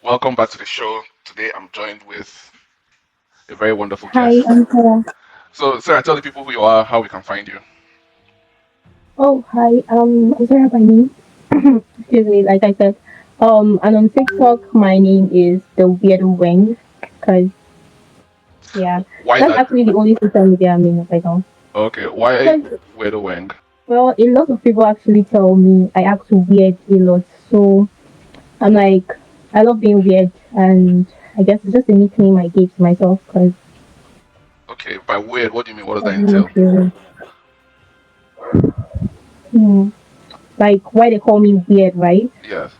Welcome back to the show. Today I'm joined with a very wonderful Hi, guest. I'm Sarah. So, Sarah, tell the people who you are, how we can find you. Oh, hi. I'm Sarah by name. Excuse me. Like I said, and on TikTok, my name is the Weird Wing, cause yeah, Why that's that? actually the only social media I'm in right now. Okay, why Cause Weirdo Wang? well, a lot of people actually tell me I act weird a lot, so I'm like, I love being weird, and I guess it's just a nickname I gave to myself, cause Okay, by weird, what do you mean? What does I that really entail? feel. Hmm. Like why they call me weird, right? Yes.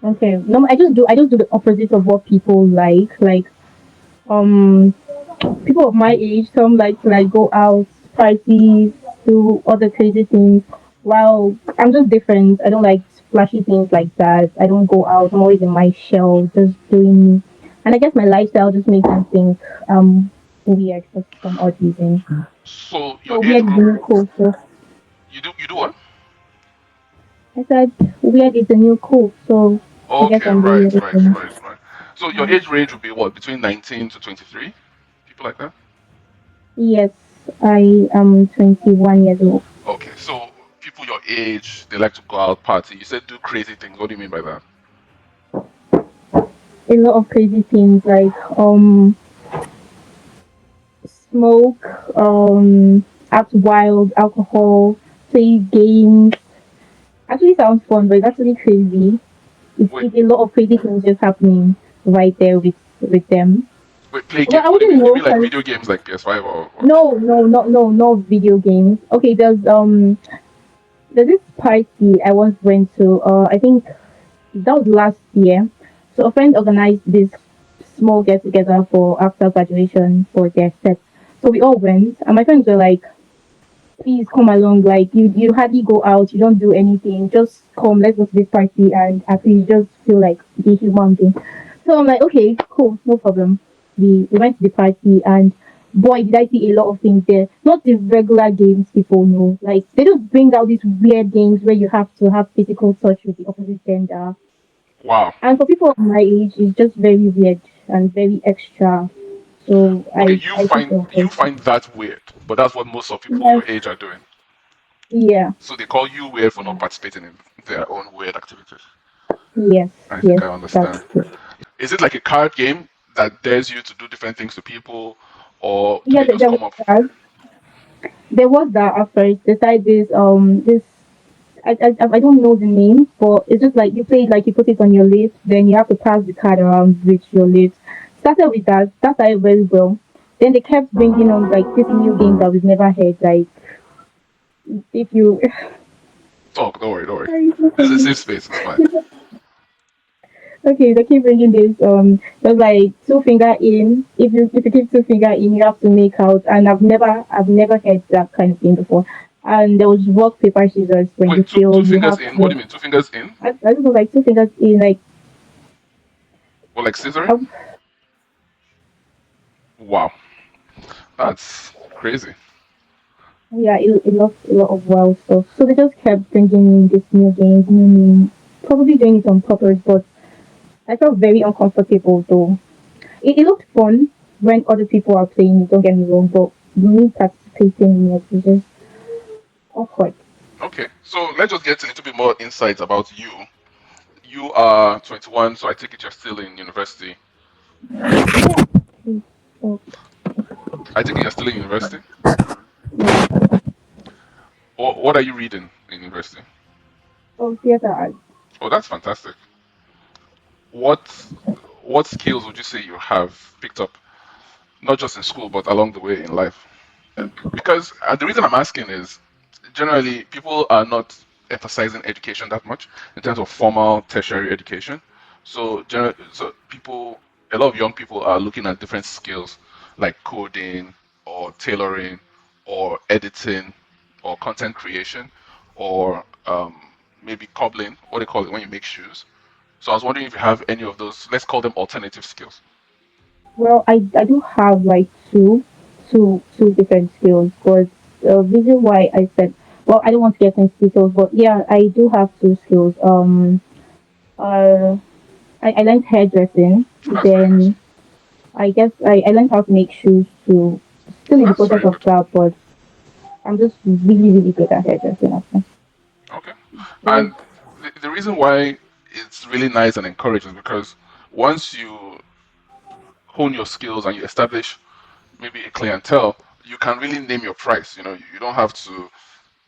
Okay. No, I just do the opposite of what people like. Like um people of my age, some like to like go out, parties, do other crazy things. While I'm just different. I don't like flashy things like that. I don't go out. I'm always in my shell, just doing me. And I guess my lifestyle just makes them think weird for some odd reason. So your So age weird is the group, new cool. So you do what? I said weird is the new cool. So I guess Okay, I'm the right, weirdest right, one. right, right. So your age range would be what? Between 19 to 23? People like that? Yes, I am 21 years old. Okay, so people your age, they like to go out party. You said do crazy things. What do you mean by that? A lot of crazy things like smoke, act wild, alcohol, play games. Actually sounds fun, but it's actually crazy. Wait, It's a lot of crazy things just happening right there with them. wait, play Well, games. I What do you wouldn't mean? You know mean like 'cause video games like PS5 or what? no, no, no video games. Okay, there's this party I once went to. I think that was last year. So a friend organized this small get together for after graduation for their set. So we all went, and my friends were like, "Please come along. Like you hardly go out. You don't do anything. Just come. Let's go to this party and at least just feel like the human being." So I'm like, "Okay, cool, no problem." We went to the party and. Boy, did I see a lot of things there. Not the regular games people know. Like they just bring out these weird games where you have to have physical touch with the opposite gender, Wow. and for people of my age, it's just very weird and very extra. So Okay, I just don't you like it. find that weird, but that's what most of people Yes, your age are doing. yeah, So they call you weird for not yeah. participating in their own weird activities. Yes, I think yes, I that's understand. true. Is it like a card game that dares you to do different things to people, or do Yeah, they just there was come up? that. There was that at first. Beside this I don't know the name, but it's just like you play it like you put it on your lips, then you have to pass the card around with your lips. Started with that. That started very well. Then they kept bringing on like this new game that we've never heard. Like if you Talk, don't worry, don't worry. Sorry, it's not This is a funny. safe space, it's fine. Okay, they keep bringing this. There's like two finger in. If you keep two finger in, you have to make out. And I've never heard that kind of thing before. And there was rock paper scissors. When you Wait, two fail, you fingers have in? What do to. you mean? Two fingers in? I don't know, like two fingers in. Like Or like scissoring? um, Wow, that's crazy. yeah, a lot of wild stuff. So they just kept bringing in this new games, new name. Probably doing it on purpose, but I felt very uncomfortable though. It looked fun when other people are playing. Don't get me wrong, but me participating in it was just awkward. Okay, so let's just get a little bit more insights about you. You are 21, so I take it you're still in university. Mm. So, I take it you're still in university. yeah. What are you reading in university? Oh, theater art. Oh, that's fantastic. What what skills would you say you have picked up, not just in school, but along the way in life? Because the reason I'm asking is generally people are not emphasizing education that much in terms of formal tertiary education. So people, a lot of young people are looking at different skills like coding or tailoring or editing or content creation or maybe cobbling, what they call it when you make shoes. So I was wondering if you have any of those, let's call them alternative skills. Well, I do have like two different skills, but the reason why I said, well, I don't want to get into details, but yeah, I do have two skills. Uh, I learned hairdressing. That's very nice. Then I guess I learned how to make shoes too. Still Oh, in the that's process very of good. that, but I'm just really, really good at hairdressing. Actually. Okay. But And the reason why it's really nice and encouraging is because once you hone your skills and you establish maybe a clientele, you can really name your price. You don't have to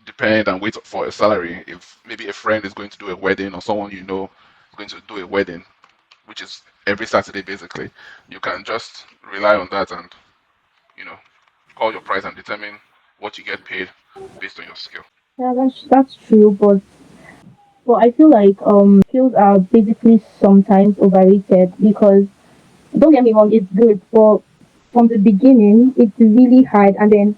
depend and wait for a salary. If maybe a friend is going to do a wedding or someone you know is going to do a wedding, which is every Saturday basically, you can just rely on that and you know call your price and determine what you get paid based on your skill. yeah, that's true. But I feel like skills are basically sometimes overrated because don't get me wrong, it's good, but from the beginning it's really hard, and then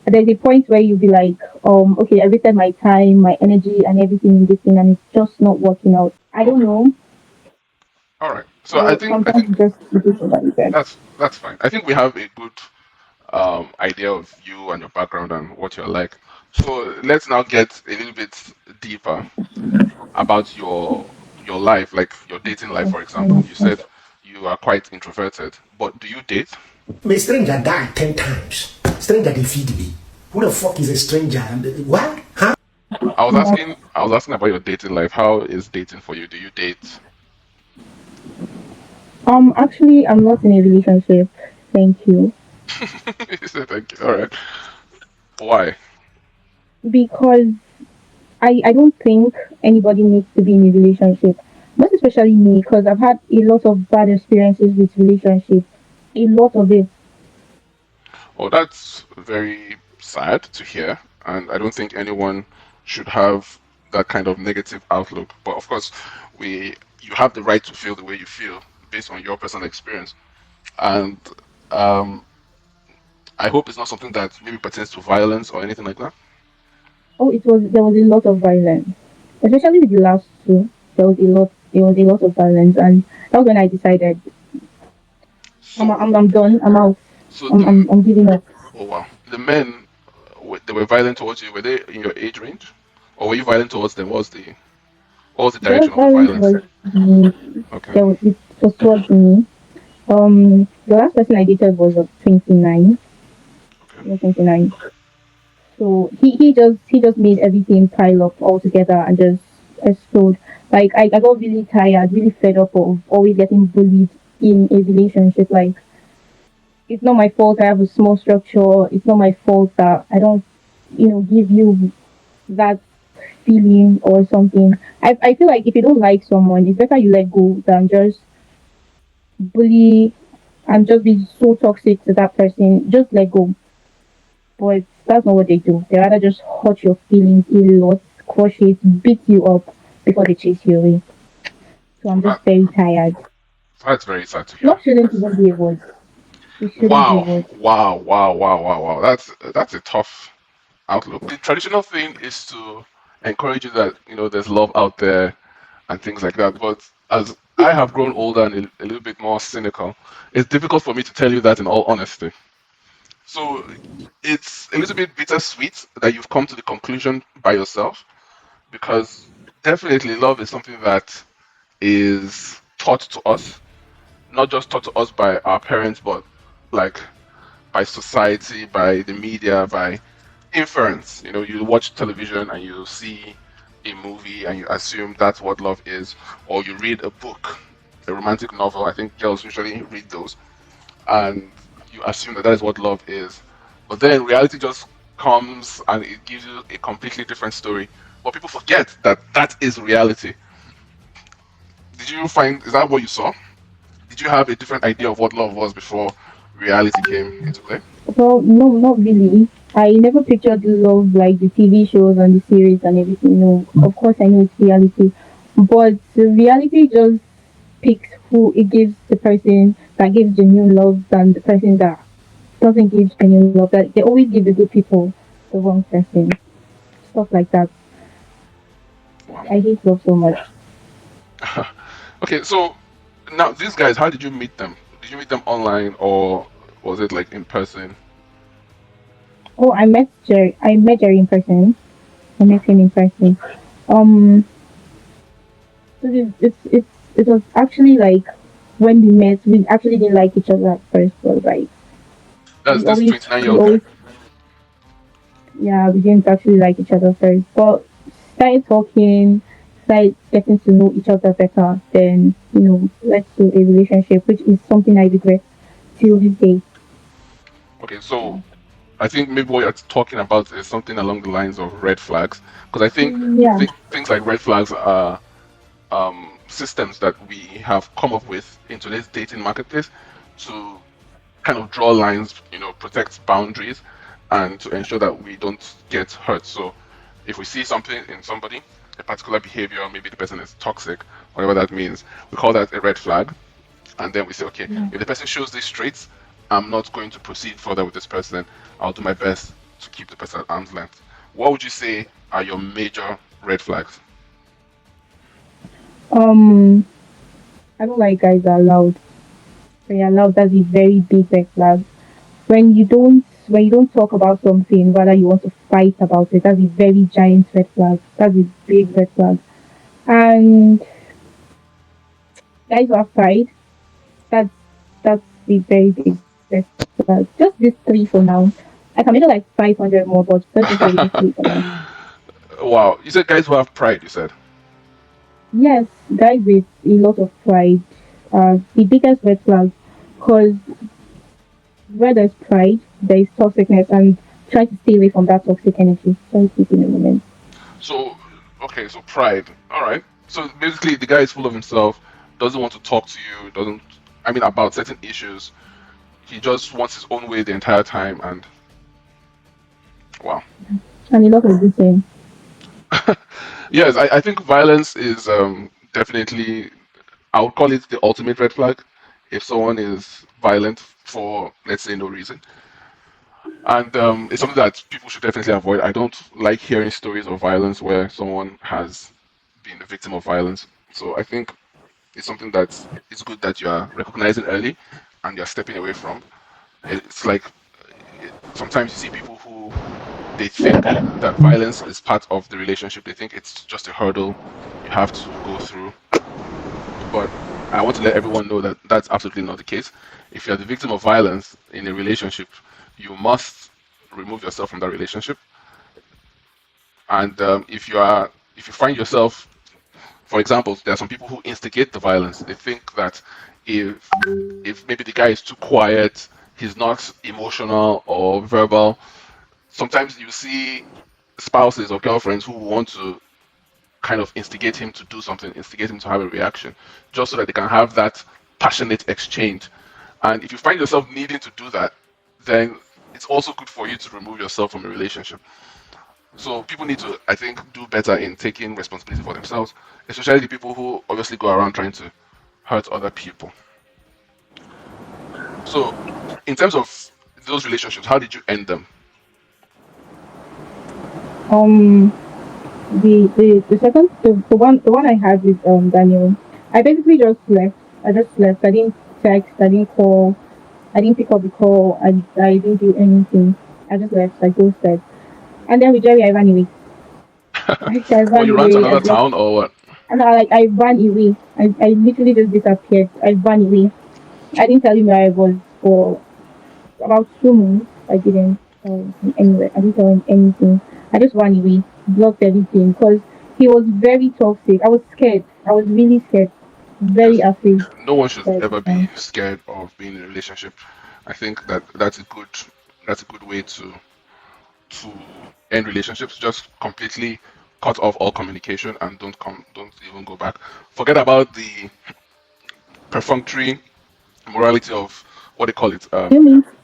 there's a point where you'll be like, okay, I wasted my time, my energy, and everything in this thing, and it's just not working out. I don't Okay. know. All right. So I So think I sometimes think it's just a bit overrated. that's fine. I think we have a good idea of you and your background and what you're like. So let's now get a little bit deeper about your life, like your dating life, for example. You said you are quite introverted, but do you date? A stranger died 10 times. Stranger they feed me. Who the fuck is a stranger? What? Huh? I was asking about your dating life. How is dating for you? Do you date? Actually, I'm not in a relationship. Thank you. You said thank you. All right. Why? Because I don't think anybody needs to be in a relationship. Most especially me, because I've had a lot of bad experiences with relationships. A lot of it. Oh, that's very sad to hear, and I don't think anyone should have that kind of negative outlook. But of course, we you have the right to feel the way you feel based on your personal experience, and um, I hope it's not something that maybe pertains to violence or anything like that. Oh, there was a lot of violence, especially with the last two. There was a lot of violence, and that was when I decided So, I'm done. I'm out. so the I'm giving up. oh wow, the men they were violent towards you. Were they in your age range, or were you violent towards them? What was the The direction of the violence violence? was the Okay, there was it was towards me. The last person I dated was 29. okay. He was 29. So he just made everything pile up all together and just explode. Like I got really tired, really fed up of always getting bullied in a relationship. Like it's not my fault I have a small structure. It's not my fault that I don't, give you that feeling or something. I feel like if you don't like someone, it's better you let go than just bully and just be so toxic to that person. Just let go. But that's not what they do. They rather just hurt your feelings a lot, crush it, beat you up before they chase you away. So I'm Well, just very tired. that's very sad to hear. Love shouldn't even be a word. It shouldn't be a Wow, word. wow, wow, wow, wow, wow. That's a tough outlook. The traditional thing is to encourage you that there's love out there and things like that. But as I have grown older and a little bit more cynical, it's difficult for me to tell you that in all honesty. So it's a little bit bittersweet that you've come to the conclusion by yourself because definitely love is something that is taught to us, not just taught to us by our parents, but like by society, by the media, by inference. You watch television and you see a movie and you assume that's what love is, or you read a book, a romantic novel. I think girls usually read those, and you assume that that is what love is. But then reality just comes and it gives you a completely different story. But people forget that that is reality. Did you find, is that what you saw? Did you have a different idea of what love was before reality came into play? Well, no, not really. I never pictured love like the TV shows and the series and everything. No, of course I know it's reality, but the reality just picks who it gives the person that gives genuine love than the person that doesn't give genuine love. That they always give the good people the wrong person. Stuff like that. Wow. I hate love so much. Okay, so now these guys, how did you meet them? Did you meet them online or was it like in person? Oh, I met Jerry. I met Jerry in person. I met him in person. Um, so it's it was actually like when we met, we actually didn't like each other at first, but like That's we this always 29-year-old we guy. always yeah, we didn't actually like each other first, but started talking, started getting to know each other better. Then led to a relationship, which is something I regret till this day. Okay, so I think maybe what you're talking about is something along the lines of red flags, because I think Yeah. things like red flags are systems that we have come up with in today's dating marketplace to kind of draw lines, protect boundaries, and to ensure that we don't get hurt. So if we see something in somebody, a particular behavior, maybe the person is toxic, whatever that means, we call that a red flag. And then we say, okay, Yeah. if the person shows these traits, I'm not going to proceed further with this person. I'll do my best to keep the person at arm's length. What would you say are your major red flags? Um, I don't like guys that are loud. When you're loud, that's a very big red flag. When you don't talk about something, rather you want to fight about it, that's a very giant red flag. That's a big red flag. And guys who have pride, that's that's a very big red flag. Just these three for now. I can make it like 500 more, but let's just go with these three for now. Wow, you said guys who have pride, you said. Yes, guys with a lot of pride are the biggest red flag because where there's pride, there is toxicness, and try to stay away from that toxic energy. Don't keep in a moment. So, okay, so pride. All right. So basically, the guy is full of himself, doesn't want to talk to you, doesn't, I mean, about certain issues. He just wants his own way the entire time, and wow. And a lot of this thing. Yes, I think violence is definitely, I would call it the ultimate red flag if someone is violent for, let's say, no reason. And it's something that people should definitely avoid. I don't like hearing stories of violence where someone has been a victim of violence. So I think it's something that it's good that you are recognizing early and you're stepping away from. It's like sometimes you see people who they think that violence is part of the relationship. They think it's just a hurdle you have to go through. But I want to let everyone know that that's absolutely not the case. If you're the victim of violence in a relationship, you must remove yourself from that relationship. And if you find yourself, for example, there are some people who instigate the violence. They think that if if maybe the guy is too quiet, he's not emotional or verbal. Sometimes you see spouses or girlfriends who want to kind of instigate him to do something, instigate him to have a reaction, just so that they can have that passionate exchange. And if you find yourself needing to do that, then it's also good for you to remove yourself from a relationship. So people need to, I think, do better in taking responsibility for themselves, especially the people who obviously go around trying to hurt other people. So, in terms of those relationships, how did you end them? Um, the one I had with Daniel, I basically just left. I just left. I didn't text. I didn't call. I didn't pick up the call. I didn't do anything. I just left. I ghosted. And then with Jerry, I ran away. I Or ran you ran to away. I another blocked. town, or what? And I ran away. I literally just disappeared. I ran away. I didn't tell him where I was for about 2 months. I didn't tell him anywhere. I didn't tell him anything. I just ran away, blocked everything because he was very toxic. I was scared. I was really scared, very Yes, afraid. no one should But ever be scared of being in a relationship. I think that that's a good way to end relationships. Just completely cut off all communication and don't even go back. Forget about the perfunctory morality of what they call it. do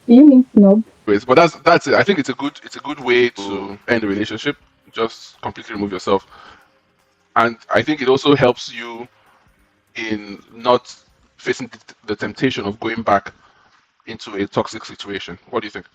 you mean snob? Ways. But that's it. I think it's a good way to end a relationship. Just completely remove yourself, and I think it also helps you in not facing the temptation of going back into a toxic situation. What do you think?